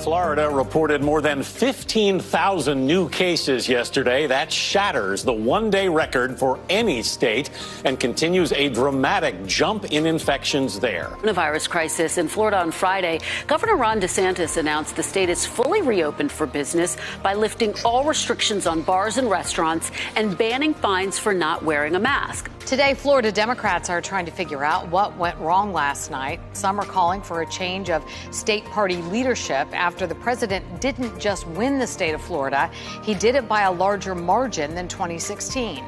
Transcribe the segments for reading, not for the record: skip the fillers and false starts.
Florida reported more than 15,000 new cases yesterday. That shatters the one-day record for any state and continues a dramatic jump in infections there. Coronavirus crisis in Florida on Friday. Governor Ron DeSantis announced the state is fully reopened for business by lifting all restrictions on bars and restaurants and banning fines for not wearing a mask. Today, Florida Democrats are trying to figure out what went wrong last night. Some are calling for a change of state party leadership after the president didn't just win the state of Florida, he did it by a larger margin than 2016.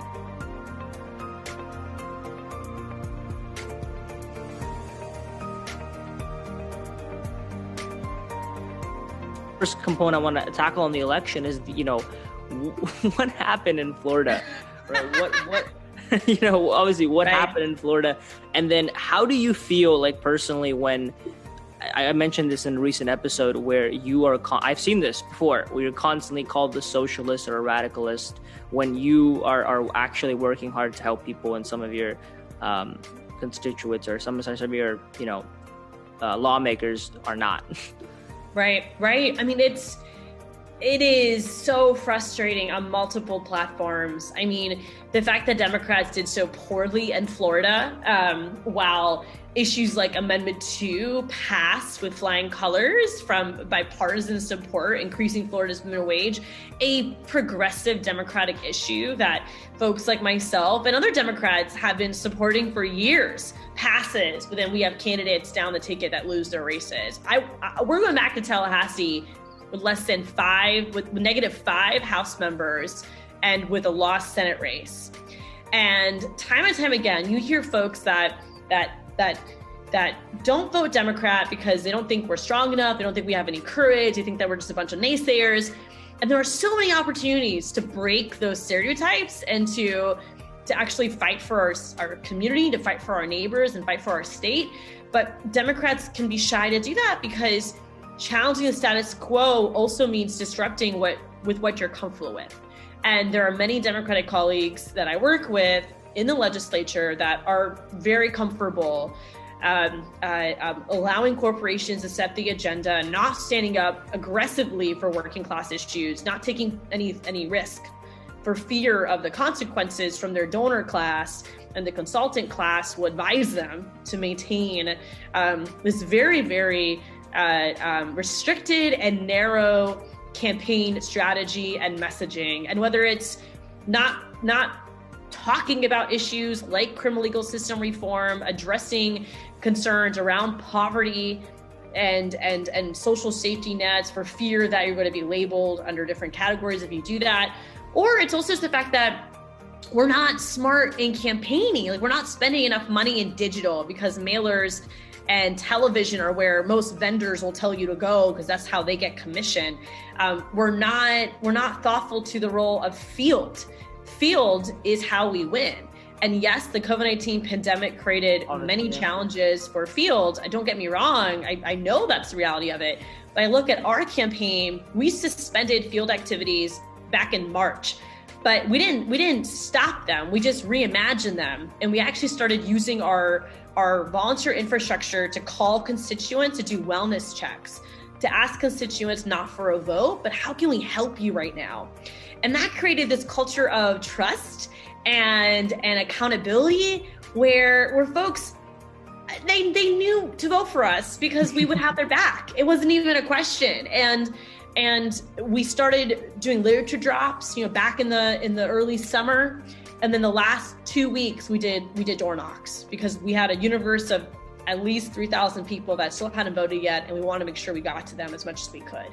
First component I want to tackle on the election is, what happened in Florida, right? What obviously what happened in Florida, and then how do you feel like personally when I mentioned this in a recent episode where you are, I've seen this before, where you're constantly called a socialist or a radicalist when you are actually working hard to help people and some of your constituents or some of your, lawmakers are not. Right. I mean, it is so frustrating on multiple platforms. I mean, the fact that Democrats did so poorly in Florida, while issues like Amendment 2 passed with flying colors from bipartisan support, increasing Florida's minimum wage, a progressive Democratic issue that folks like myself and other Democrats have been supporting for years, passes, but then we have candidates down the ticket that lose their races. We're going back to Tallahassee with with -5 House members and with a lost Senate race. And time again, you hear folks that don't vote Democrat because they don't think we're strong enough. They don't think we have any courage. They think that we're just a bunch of naysayers. And there are so many opportunities to break those stereotypes and to actually fight for our community, to fight for our neighbors and fight for our state. But Democrats can be shy to do that because challenging the status quo also means disrupting what you're comfortable with. And there are many Democratic colleagues that I work with in the legislature that are very comfortable allowing corporations to set the agenda, not standing up aggressively for working class issues, not taking any risk for fear of the consequences from their donor class, and the consultant class will advise them to maintain this very, very restricted and narrow campaign strategy and messaging. And whether it's not talking about issues like criminal legal system reform, addressing concerns around poverty and social safety nets for fear that you're going to be labeled under different categories if you do that. Or it's also just the fact that we're not smart in campaigning. Like, we're not spending enough money in digital because mailers and television are where most vendors will tell you to go because that's how they get commission. We're not thoughtful to the role of field. Field is how we win. And yes, the COVID-19 pandemic created many challenges for field. Don't get me wrong. I know that's the reality of it. But I look at our campaign, we suspended field activities back in March. But we didn't stop them. We just reimagined them. And we actually started using our volunteer infrastructure to call constituents to do wellness checks, to ask constituents not for a vote, but how can we help you right now? And that created this culture of trust and accountability where folks, they knew to vote for us because we would have their back. It wasn't even a question. And we started doing literature drops, back in the early summer. And then the last 2 weeks we did door knocks because we had a universe of at least 3,000 people that still hadn't voted yet, and we want to make sure we got to them as much as we could.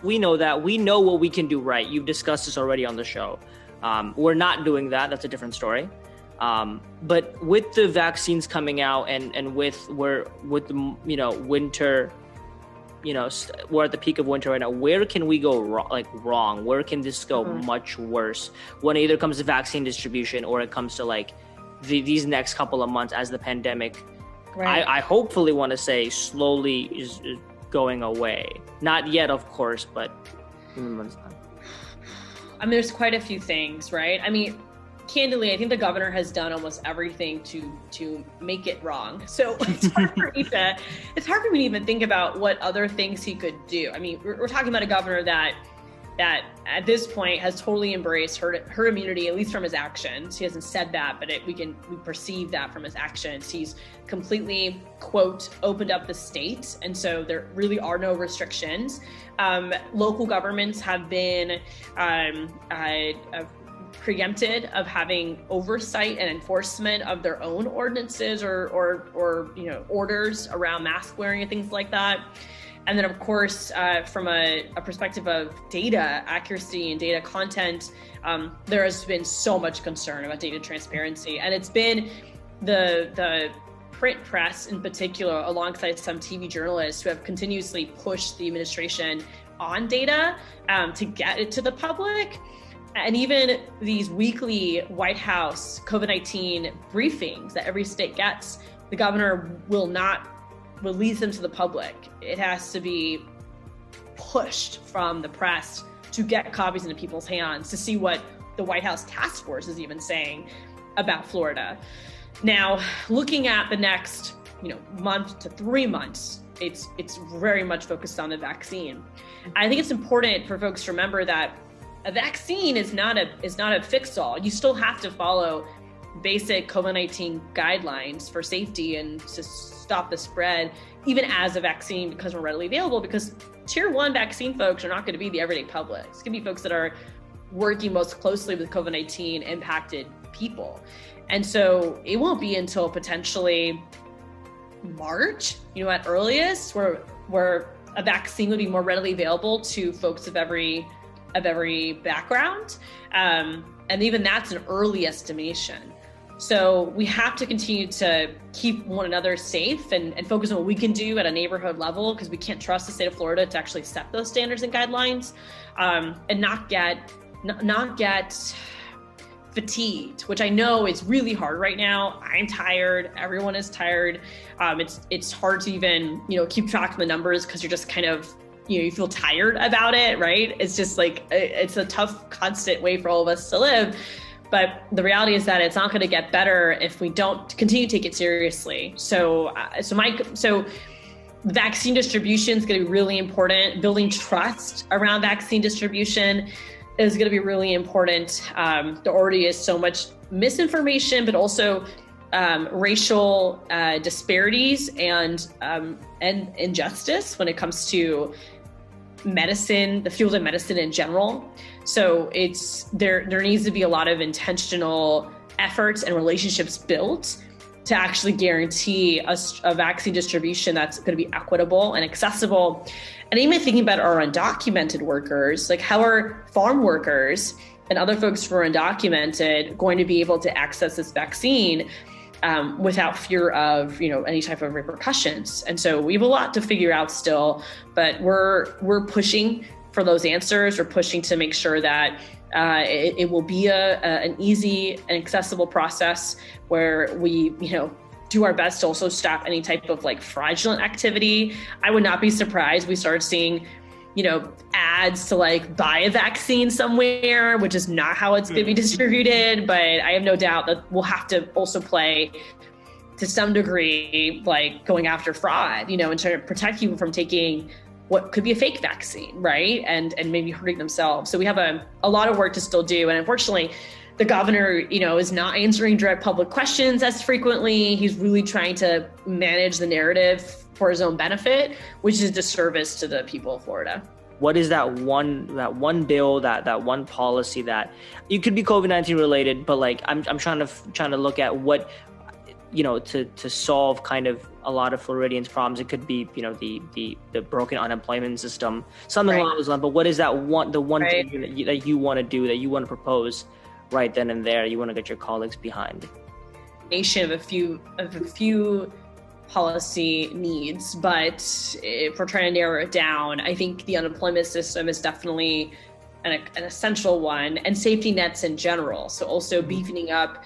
We know that. We know what we can do right. You've discussed this already on the show. We're not doing that. That's a different story. But with the vaccines coming out and with the winter, we're at the peak of winter right now. Where can we go wrong? Where can this go much worse when it either comes to vaccine distribution or it comes to these next couple of months as the pandemic, right. I hopefully want to say slowly is going away. Not yet, of course, but in the months time. I mean, there's quite a few things, right? I mean, candidly, I think the governor has done almost everything to make it wrong. So it's hard for me to even think about what other things he could do. I mean, we're talking about a governor that at this point has totally embraced herd immunity, at least from his actions. He hasn't said that, but we perceive that from his actions. He's completely, quote, opened up the state. And so there really are no restrictions. Local governments have been preempted of having oversight and enforcement of their own ordinances or orders around mask wearing and things like that. And then, of course, from a perspective of data accuracy and data content, there has been so much concern about data transparency. And it's been the print press in particular, alongside some TV journalists who have continuously pushed the administration on data to get it to the public. And even these weekly White House COVID-19 briefings that every state gets, the governor will not release them to the public. It has to be pushed from the press to get copies into people's hands to see what the White House task force is even saying about Florida. Now, looking at the next, month to 3 months, it's very much focused on the vaccine. I think it's important for folks to remember that a vaccine is not a fix-all. You still have to follow basic COVID-19 guidelines for safety and to stop the spread, even as a vaccine becomes more readily available, because tier 1 vaccine folks are not going to be the everyday public. It's going to be folks that are working most closely with COVID-19 impacted people. And so it won't be until potentially March, at earliest, where a vaccine would be more readily available to folks of every background. And even that's an early estimation. So we have to continue to keep one another safe and focus on what we can do at a neighborhood level, because we can't trust the state of Florida to actually set those standards and guidelines, and not get fatigued, which I know is really hard right now. I'm tired. Everyone is tired. It's hard to even, keep track of the numbers, because you're just kind of, you feel tired about it, right? It's just like, it's a tough, constant way for all of us to live. But the reality is that it's not going to get better if we don't continue to take it seriously. So vaccine distribution is going to be really important. Building trust around vaccine distribution is going to be really important. There already is so much misinformation, but also racial disparities and injustice when it comes to medicine, the field of medicine in general. So there needs to be a lot of intentional efforts and relationships built to actually guarantee a vaccine distribution that's going to be equitable and accessible. And even thinking about our undocumented workers, like how are farm workers and other folks who are undocumented going to be able to access this vaccine without fear of, any type of repercussions? And so we have a lot to figure out still, but we're pushing for those answers. We're pushing to make sure that it will be an easy and accessible process where we, do our best to also stop any type of fraudulent activity. I would not be surprised we start seeing, ads to buy a vaccine somewhere, which is not how it's going to be distributed. But I have no doubt that we'll have to also play to some degree, going after fraud, and trying to protect people from taking what could be a fake vaccine, right? And maybe hurting themselves. So we have a lot of work to still do. And unfortunately, the governor, is not answering direct public questions as frequently. He's really trying to manage the narrative for his own benefit, which is a disservice to the people of Florida. What is that one bill, that one policy that it could be COVID-19 related, but I'm trying to look at what, to solve kind of a lot of Floridians' problems. It could be, the broken unemployment system, something along those lines. But what is that one thing that you want to do, that you want to propose right then and there, you want to get your colleagues behind? Nation of a few policy needs, but if we're trying to narrow it down, I think the unemployment system is definitely an essential one, and safety nets in general. So also beefing up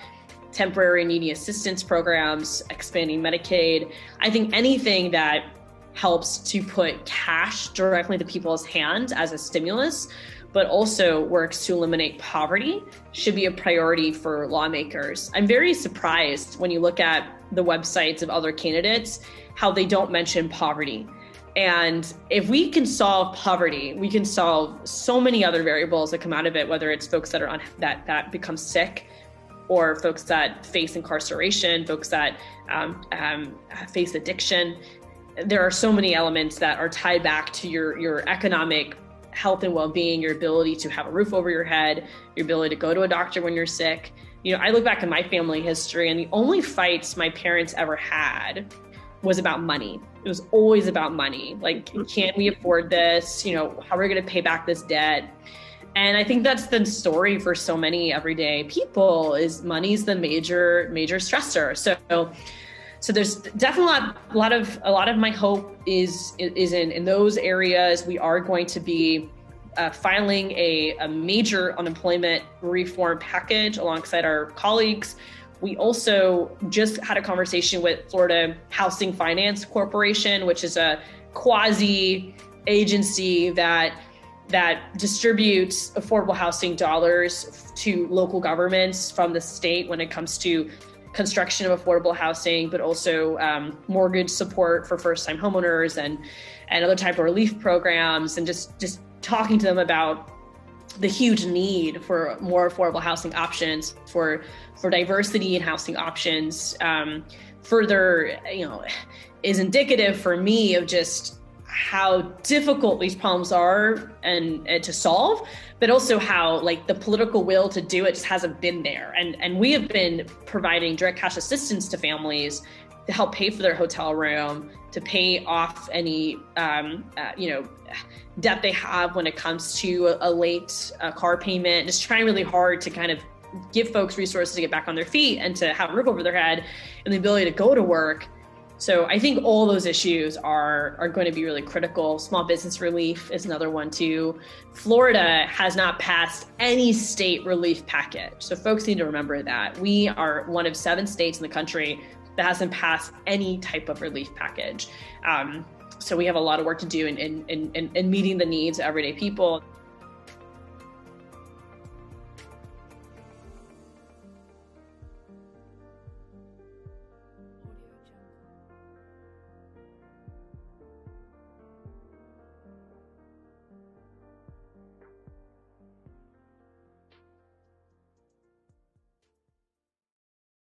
temporary needy assistance programs, expanding Medicaid. I think anything that helps to put cash directly into people's hands as a stimulus but also works to eliminate poverty should be a priority for lawmakers. I'm very surprised when you look at the websites of other candidates, how they don't mention poverty. And if we can solve poverty, we can solve so many other variables that come out of it, whether it's folks that are that become sick, or folks that face incarceration, folks that face addiction. There are so many elements that are tied back to your economic health and well-being, your ability to have a roof over your head, your ability to go to a doctor when you're sick. You know, I look back at my family history, and the only fights my parents ever had was about money. It was always about money. Like, can we afford this? You know, how are we going to pay back this debt? And I think that's the story for so many everyday people, is money's the major stressor. So there's definitely a lot of my hope is in those areas. We are going to be filing a major unemployment reform package alongside our colleagues. We also just had a conversation with Florida Housing Finance Corporation, which is a quasi agency that distributes affordable housing dollars to local governments from the state when it comes to construction of affordable housing, but also mortgage support for first-time homeowners and other type of relief programs, and just talking to them about the huge need for more affordable housing options, for diversity in housing options, further, is indicative for me of just how difficult these problems are and to solve, but also how the political will to do it just hasn't been there. And we have been providing direct cash assistance to families to help pay for their hotel room, to pay off any, debt they have when it comes to a late car payment, just trying really hard to kind of give folks resources to get back on their feet and to have a roof over their head and the ability to go to work. So I think all those issues are going to be really critical. Small business relief is another one too. Florida has not passed any state relief package. So folks need to remember that. We are one of 7 states in the country that hasn't passed any type of relief package. So we have a lot of work to do in meeting the needs of everyday people.